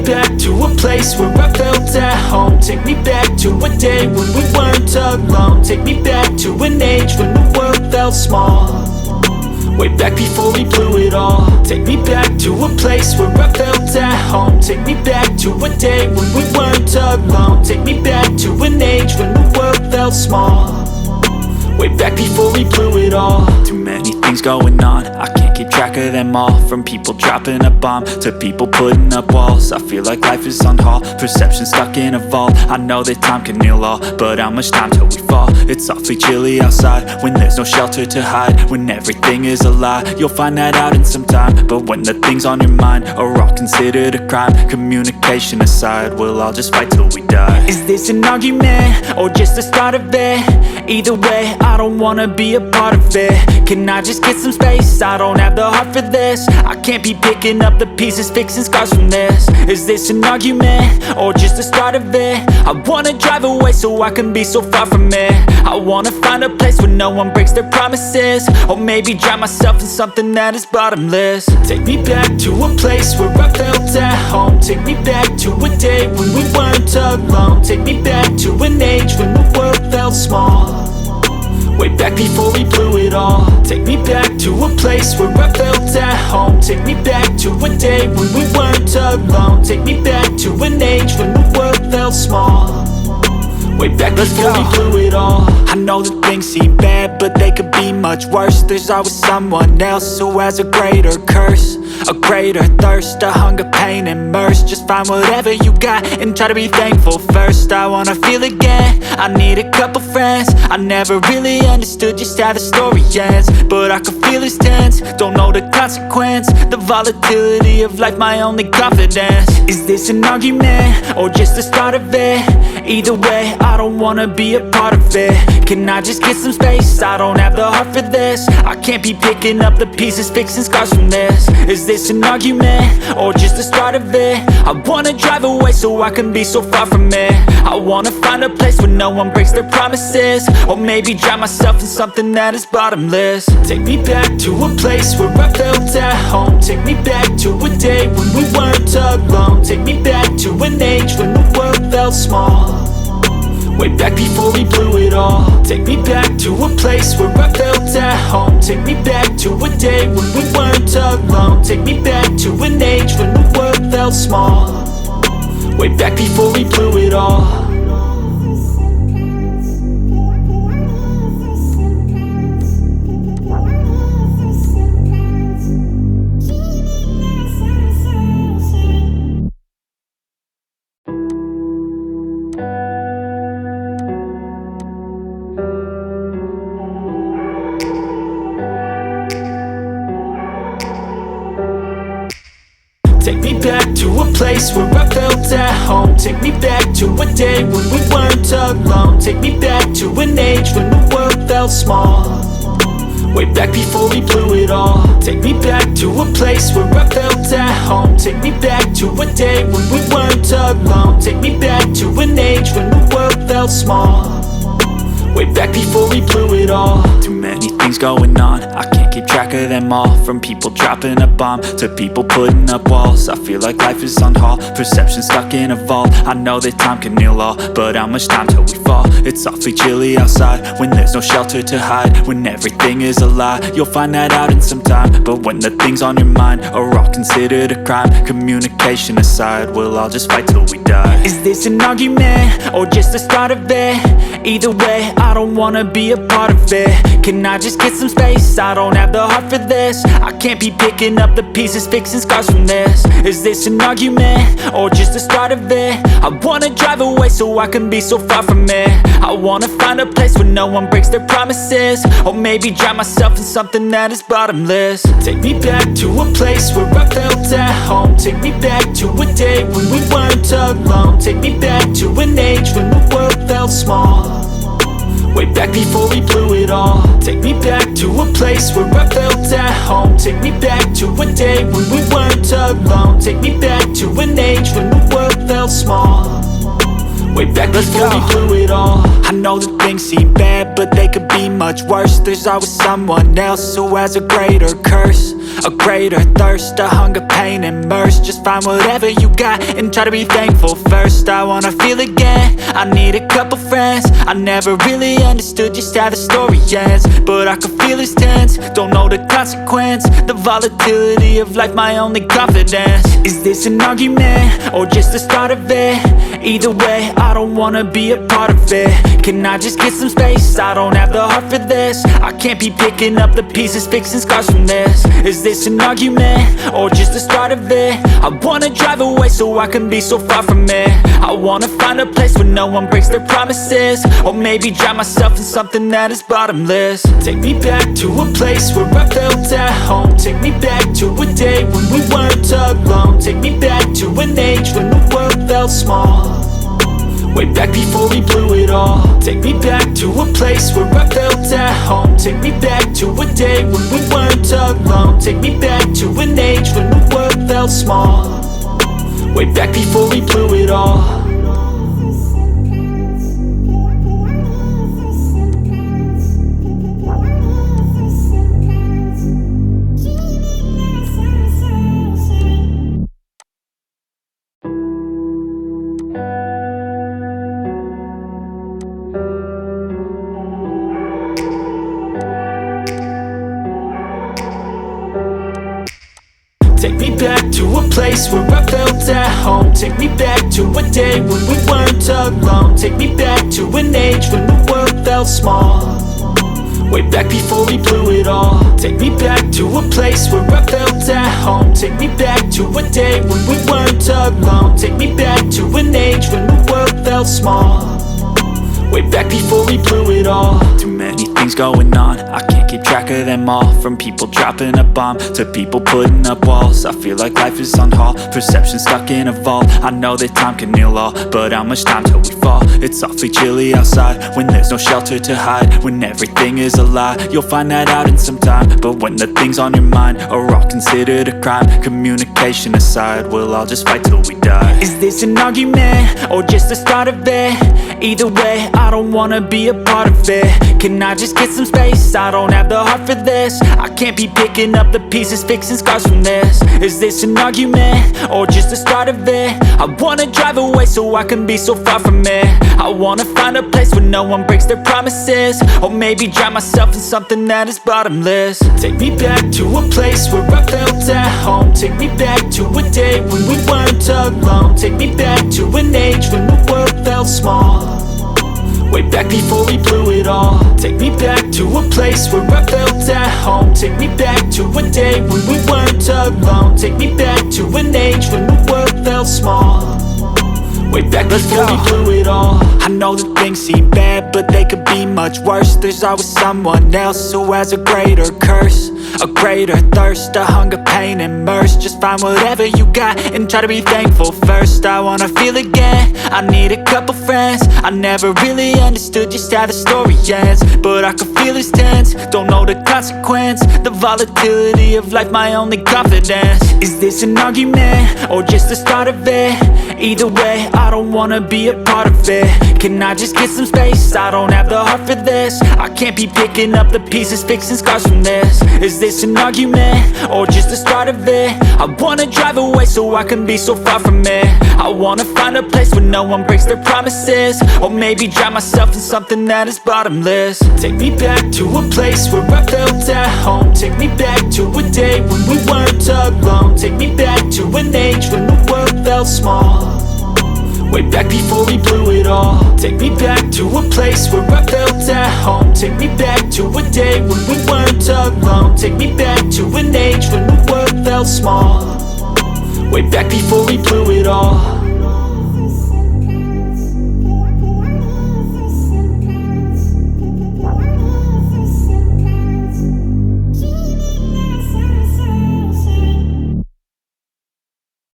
back to a place where I felt at home. Take me back to a day when we weren't alone. Take me back to an age when the world felt small. Way back before we blew it all. Take me back to a place where I felt at home. Take me back to a day when we weren't alone. Take me back to an age when the world felt small. Way back before we blew it all. Too many things going on, I can't keep track of them all. From people dropping a bomb to people putting up walls. I feel like life is on hold, perception stuck in a vault. I know that time can heal all, but how much time till we fall? It's awfully chilly outside when there's no shelter to hide. When everything is a lie, you'll find that out in some time. But when the things on your mind are all considered a crime, communication aside, we'll all just fight till we die. Is this an argument or just the start of it? Either way, I don't wanna be a part of it. Can I just get some space? I don't have the heart for this. I can't be picking up the pieces, fixing scars from this. Is this an argument or just the start of it? I wanna drive away so I can be so far from it. I wanna find a place where no one breaks their promises. Or maybe drown myself in something that is bottomless. Take me back to a place where I felt at home. Take me back to a day when we weren't alone. Take me back to an age when the world felt small. Way back before we blew it all. Take me back to a place where I felt at home. Take me back to a day when we weren't alone. Take me back to an age when the world felt small. Way back before we blew it all. I know that things seem bad, but they could be much worse. There's always someone else who has a greater curse, a greater thirst, a hunger, pain, and mercy. Just find whatever you got and try to be thankful first. I wanna feel again, I need a couple friends. I never really understood just how the story ends, but I can feel it's tense, don't know the consequence. The volatility of life, my only confidence. Is this an argument or just the start of it? Either way, I don't wanna be a part of it. Can I just get some space? I don't have the heart for this. I can't be picking up the pieces, fixing scars from this. Is this an argument or just the start of it? I wanna drive away so I can be so far from it. I wanna find a place where no one breaks their promises. Or maybe drown myself in something that is bottomless. Take me back to a place where I felt at home. Take me back to a day when we weren't alone. Take me back to an age when the world felt small. Way back before we blew it all. Take me back to a place where I felt at home. Take me back to a day when we weren't alone. Take me back to an age when the world felt small. Way back before we blew it all. Take me back to a place where I felt at home. Take me back to a day when we weren't alone. Take me back to an age when the world felt small. Way back before we blew it all. Take me back to a place where I felt at home. Take me back to a day when we weren't alone. Take me back to an age when the world felt small. Way back before we blew it all. Too many things going on, I can't keep track of them all. From people dropping a bomb to people putting up walls. I feel like life is on hold, perception stuck in a vault. I know that time can heal all, but how much time till we fall? It's awfully chilly outside when there's no shelter to hide. When everything is a lie, you'll find that out in some time. But when the things on your mind are all considered a crime, communication aside, we'll all just fight till we die. Is this an argument or just the start of it? Either way, I don't wanna be a part of it. Can I just get some space? I don't have the heart for this. I can't be picking up the pieces, fixing scars from this. Is this an argument or just the start of it? I wanna drive away so I can be so far from it. I wanna find a place where no one breaks their promises. Or maybe drown myself in something that is bottomless. Take me back to a place where I felt at home. Take me back to a day when we weren't alone. Take me back to an age when the world felt small. Way back before we blew it all. Take me back to a place where I felt at home. Take me back to a day when we weren't alone. Take me back to an age when the world felt small. Way back back before we blew it all. I know that things seem bad, but they could be much worse. There's always someone else who has a greater curse, a greater thirst, a hunger, pain, and mercy. Just find whatever you got and try to be thankful first. I wanna feel again, I need a couple friends. I never really understood just how the story ends, but I can feel it's tense, don't know the consequence. The volatility of life, my only confidence. Is this an argument, or just the start of it? Either way, I don't wanna be a part of it. Can I just get some space? I don't have the heart for this. I can't be picking up the pieces, fixing scars from this. Is this an argument, or just the start of it? I wanna drive away so I can be so far from it. I wanna find a place where no one breaks their promises, or maybe drown myself in something that is bottomless. Take me back to a place where I felt at home. Take me back to a day when we weren't alone. Take me back to an age when the world felt small, way back before we blew it all. Take me back to a place where I felt at home. Take me back to a day when we weren't alone. Take me back to an age when the world felt small, way back before we blew it all. Take me back to a place where I felt at home. Take me back to a day when we weren't alone. Take me back to an age when the world felt small, way back before we blew it all. Take me back to a place where I felt at home. Take me back to a day when we weren't alone. Take me back to an age when the world felt small, way back before we blew it all. Too many things going on, I can't keep track of them all. From people dropping a bomb to people putting up walls. I feel like life is on hold, perception stuck in a vault. I know that time can heal all, but how much time till we fall? It's awfully chilly outside when there's no shelter to hide. When everything is a lie, you'll find that out in some time. But when the things on your mind are all considered a crime, communication aside, we'll all just fight till we die. Is this an argument, or just the start of it? Either way, I don't wanna be a part of it. Can I just get some space? I don't have the heart for this. I can't be picking up the pieces, fixing scars from this. Is this an argument, or just the start of it? I wanna drive away so I can be so far from it. I wanna find a place where no one breaks their promises, or maybe drown myself in something that is bottomless. Take me back to a place where I felt at home. Take me back to a day when we weren't alone. Take me back to an age when the world felt small, way back before we blew it all. Take me back to a place where I felt at home. Take me back to a day when we weren't alone. Take me back to an age when the world felt small, way back before we blew it all. I know that things seem bad, but they could be much worse. There's always someone else who has a greater curse, a greater thirst, a hunger, pain, and mercy. Just find whatever you got and try to be thankful first. I wanna feel again, I need a couple friends. I never really understood just how the story ends, but I can feel it's tense, don't know the consequence. The volatility of life, my only confidence. Is this an argument, or just the start of it? Either way, I don't wanna be a part of it. Can I just get some space? I don't have the heart for this. I can't be picking up the pieces, fixing scars from this. Is this an argument, or just the start of it? I wanna drive away so I can be so far from it. I wanna find a place where no one breaks their promises, or maybe drown myself in something that is bottomless. Take me back to a place where I felt at home. Take me back to a day when we weren't alone. Take me back to an age when the world felt small, way back before we blew it all. Take me back to a place where I felt at home. Take me back to a day when we weren't alone. Take me back to an age when the world felt small, way back before we blew it all.